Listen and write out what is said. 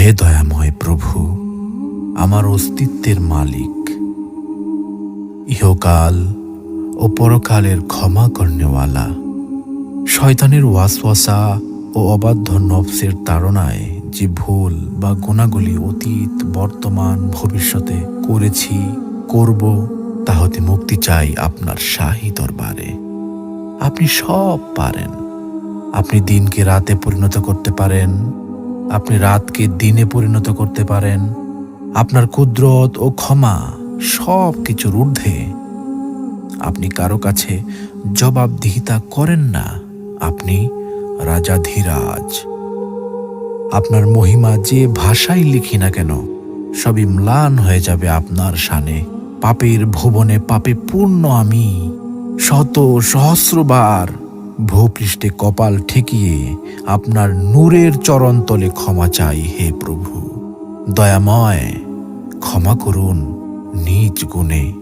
হে দয়াময় প্রভু, আমার অস্তিত্বের মালিক, ইহকাল ও পরকালের ক্ষমা করনেওয়ালা, শয়তানের ওয়াসওয়াসা ও অবাধ্য নফসের তাড়নায় যে ভুল বা গুণাগুলি অতীত, বর্তমান, ভবিষ্যতে করেছি, করব, তা হতে মুক্তি চাই আপনার শাহী দরবারে। আপনি সব পারেন। আপনি দিনকে রাতে পরিণত করতে পারেন, আপনি রাতকে দিনে পরিণত করতে পারেন। আপনার কুদরত ও ক্ষমা সব কিছুর ঊর্ধ্বে। আপনি কারো কাছে জবাবদিহিতা করেন না। আপনি রাজাধিরাজ। আপনার মহিমা যে ভাষায় লিখি না কেন, সবই ম্লান হয়ে যাবে আপনার শানে। পাপের ভুবনে পাপে পূর্ণ আমি শত সহস্রবার ভূপৃষ্ঠে কপাল ঠেকিয়ে আপনার নূরের চরণতলে ক্ষমা চাই। হে প্রভু দয়াময়, ক্ষমা করুন নিজ গুণে।